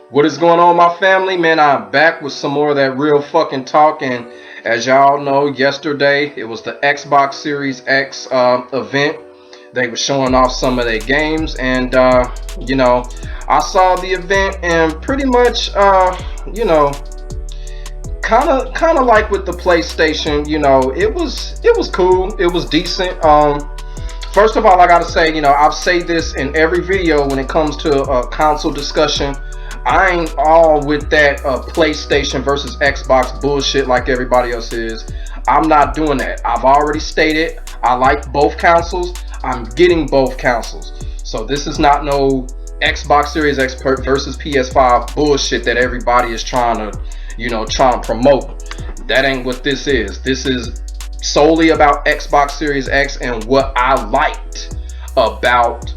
What is going on, my family? Man, I'm back with some more of that real fucking talk. And as y'all know, yesterday it was the Xbox Series X event. They were showing off some of their games, and you know, I saw the event, and pretty much, you know, kind of like with the PlayStation, it was cool. It was decent. First of all, I gotta say, I've said this in every video when it comes to a console discussion. I ain't all with that PlayStation versus Xbox bullshit like everybody else is. I'm not doing that. I've already stated I like both consoles. I'm getting both consoles. So this is not no Xbox Series X versus PS5 bullshit that everybody is trying to promote. That ain't what this is. This is solely about Xbox Series X and what I liked about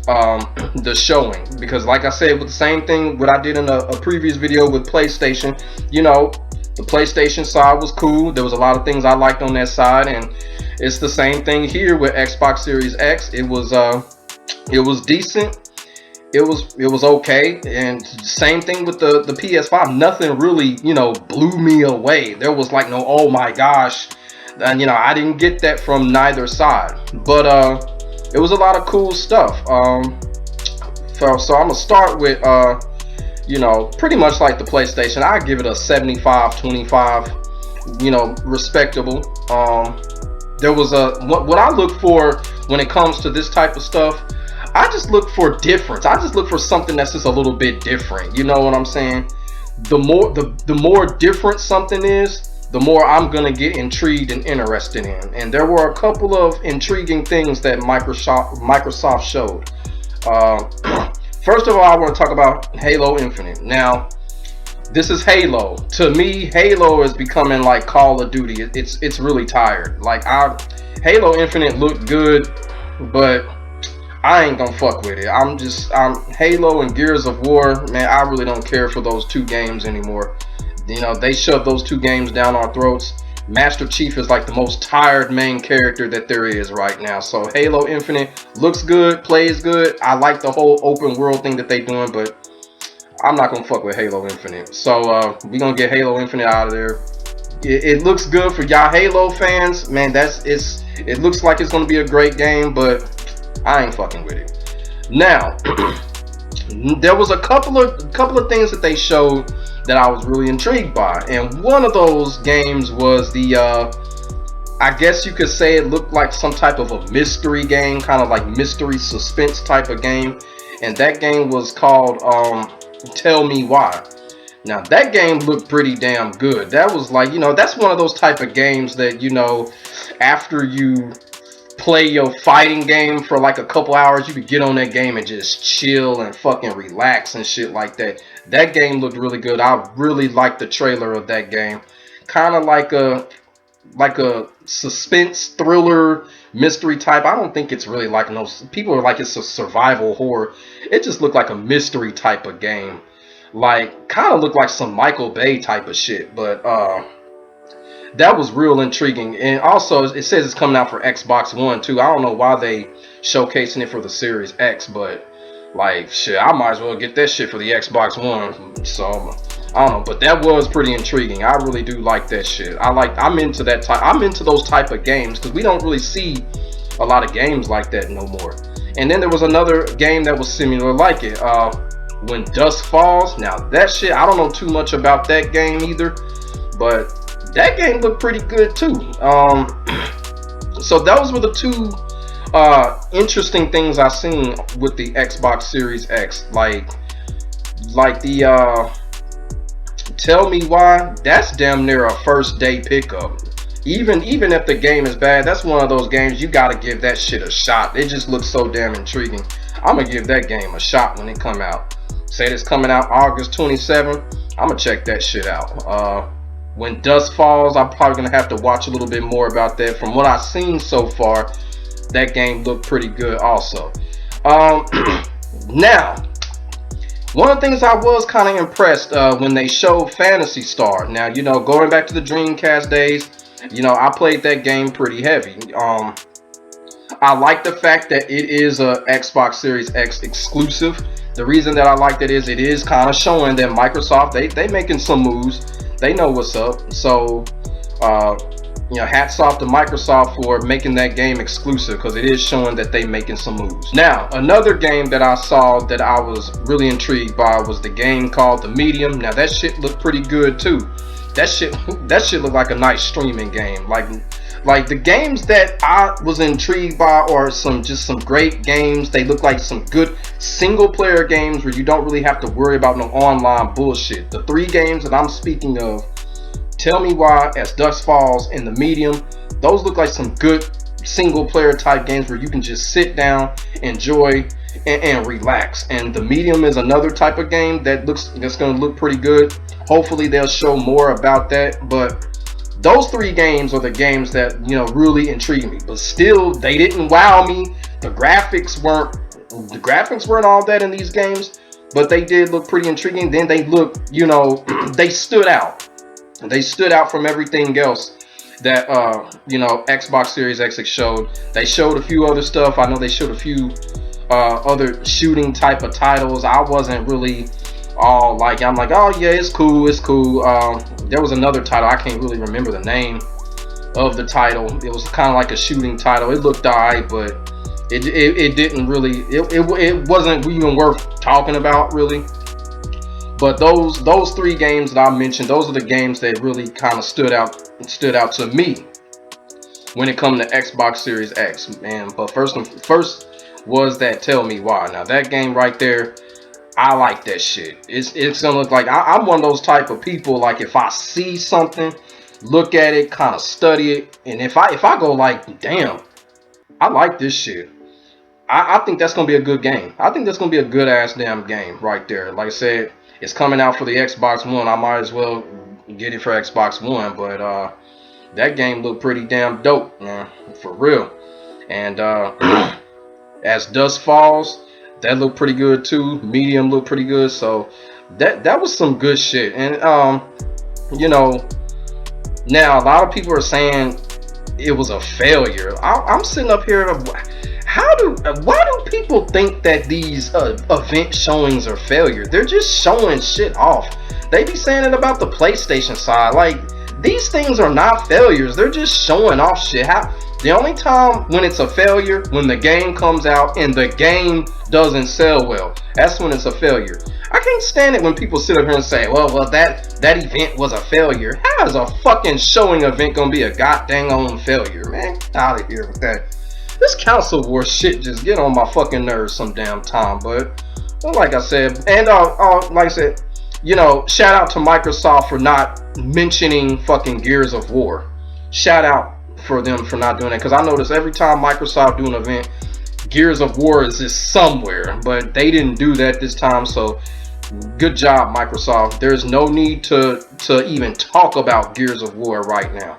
the showing. Because like I said, with the same thing what I did in a previous video with PlayStation, the PlayStation side was cool. There was a lot of things I liked on that side, and it's the same thing here with Xbox Series X. It was decent. It was okay, and same thing with the PS5. Nothing really blew me away. There was like no oh my gosh, and I didn't get that from neither side. But it was a lot of cool stuff. So I'm gonna start with pretty much like the PlayStation. I give it a 75-25. Respectable. There was what I look for when it comes to this type of stuff. I just look for difference. I just look for something that's just a little bit different. You know what I'm saying? The more different something is, the more I'm gonna get intrigued and interested in. And there were a couple of intriguing things that Microsoft showed. First of all, I want to talk about Halo Infinite. Now, this is Halo. To me, Halo is becoming like Call of Duty. It's really tired. Halo Infinite looked good, but I ain't gonna fuck with it. I'm Halo and Gears of War, man, I really don't care for those two games anymore. They shoved those two games down our throats. Master Chief is like the most tired main character that there is right now. So Halo Infinite looks good, plays good. I like the whole open world thing that they doing, but I'm not gonna fuck with Halo Infinite. So we gonna get Halo Infinite out of there. It looks good for y'all Halo fans, man. It looks like it's gonna be a great game, but I ain't fucking with it. Now, there was a couple of things that they showed that I was really intrigued by, and one of those games was the I guess you could say it looked like some type of a mystery game, kind of like mystery suspense type of game, and that game was called Tell Me Why. Now that game looked pretty damn good. That was like, that's one of those type of games that after you play your fighting game for like a couple hours, you could get on that game and just chill and fucking relax and shit like that. That game looked really good. I really liked the trailer of that game. Kind of like a suspense thriller mystery type. I don't think it's really like those people are like it's a survival horror. It just looked like a mystery type of game. Like kind of looked like some Michael Bay type of shit, but that was real intriguing. And also it says it's coming out for Xbox One too. I don't know why they showcasing it for the Series X, but like shit, I might as well get that shit for the Xbox One. So I don't know, but that was pretty intriguing. I really do like that shit. I'm into that type. I'm into those type of games because we don't really see a lot of games like that no more. And then there was another game that was similar like it, When Dusk Falls. Now that shit, I don't know too much about that game either, but that game looked pretty good too. So those were the two interesting things I seen with the Xbox Series X. Like the Tell Me Why. That's damn near a first day pickup. Even if the game is bad, that's one of those games you gotta give that shit a shot. It just looks so damn intriguing. I'm gonna give that game a shot when it come out. Say it's coming out August 27th. I'm gonna check that shit out. When Dusk Falls, I'm probably gonna have to watch a little bit more about that. From what I've seen so far, that game looked pretty good also. Now, one of the things I was kind of impressed when they showed Phantasy Star. Now, going back to the Dreamcast days, I played that game pretty heavy. I like the fact that it is a Xbox Series X exclusive. the reason that I liked it is kind of showing that Microsoft, they making some moves. They know what's up. So hats off to Microsoft for making that game exclusive, because it is showing that they making some moves. Now, another game that I saw that I was really intrigued by was the game called The Medium. Now that shit looked pretty good too. That shit looked like a nice streaming game. Like the games that I was intrigued by are just some great games. They look like some good single player games where you don't really have to worry about no online bullshit. The 3 games that I'm speaking of, Tell Me Why, As Dusk Falls, and The Medium, those look like some good single player type games where you can just sit down, enjoy, and relax. And The Medium is another type of game that's going to look pretty good. Hopefully they'll show more about that, but those 3 games are the games that really intrigue me. But still, they didn't wow me. The graphics weren't all that in these games, but they did look pretty intriguing. Then they looked, they stood out. They stood out from everything else that Xbox Series X showed. They showed a few other stuff. I know they showed a few other shooting type of titles. I wasn't really all like, I'm like, oh yeah, it's cool. There was another title, I can't really remember the name of the title. It was kind of like a shooting title. It looked alright, but it didn't really, it wasn't even worth talking about really. But those 3 games that I mentioned, those are the games that really kind of stood out to me when it comes to Xbox Series X, man. But first was that Tell Me Why. Now that game right there, I like that shit. It's gonna look like I'm one of those type of people, like if I see something, look at it, kind of study it, and if I go like, damn, I like this shit, I think that's gonna be a good game. I think that's gonna be a good ass damn game right there. Like I said, it's coming out for the Xbox One. I might as well get it for Xbox One, but that game looked pretty damn dope, man, for real. And As Dusk Falls, that looked pretty good too. Medium looked pretty good. So that was some good shit. And now a lot of people are saying it was a failure. I'm sitting up here, why do people think that these event showings are failure? They're just showing shit off. They be saying it about the PlayStation side. Like, these things are not failures. They're just showing off shit. The only time when it's a failure, when the game comes out and the game doesn't sell well. That's when it's a failure. I can't stand it when people sit up here and say, well, that event was a failure. How is a fucking showing event gonna be a goddamn on failure, man? Get out of here with that. This console war shit just get on my fucking nerves some damn time. But like I said, and like I said, shout out to Microsoft for not mentioning fucking Gears of War. Shout out for them for not doing that, because I notice every time Microsoft do an event, Gears of War is just somewhere, but they didn't do that this time. So good job, Microsoft. There's no need to even talk about Gears of War right now.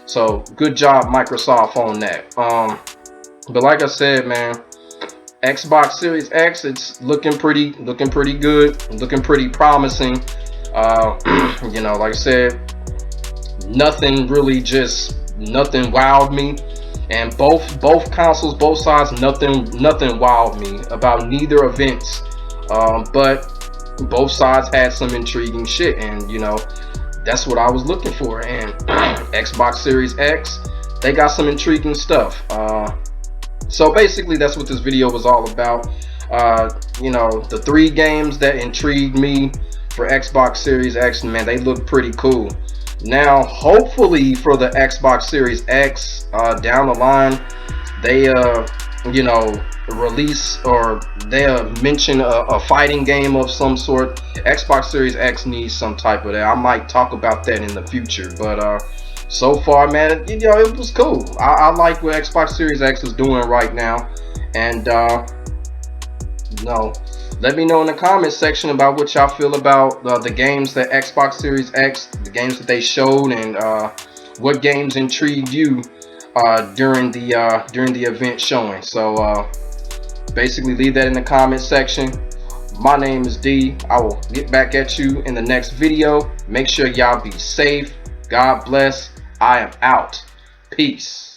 So good job, Microsoft, on that. But like I said, man, Xbox Series X, it's looking pretty good, looking pretty promising. Like I said, nothing wowed me, and both consoles, both sides, nothing wowed me about neither events. But both sides had some intriguing shit, and that's what I was looking for. And Xbox Series X, they got some intriguing stuff. So basically, that's what this video was all about. The 3 games that intrigued me for Xbox Series X, man, they look pretty cool. Now, hopefully for the Xbox Series X down the line, they release, or they mention a fighting game of some sort. Xbox Series X needs some type of that. I might talk about that in the future, but so far, man, it was cool. I like what Xbox Series X is doing right now. And let me know in the comment section about what y'all feel about the games that Xbox Series X, the games that they showed, and what games intrigued you during the event showing. So basically, leave that in the comment section. My name is D. I will get back at you in the next video. Make sure y'all be safe. God bless. I am out. Peace.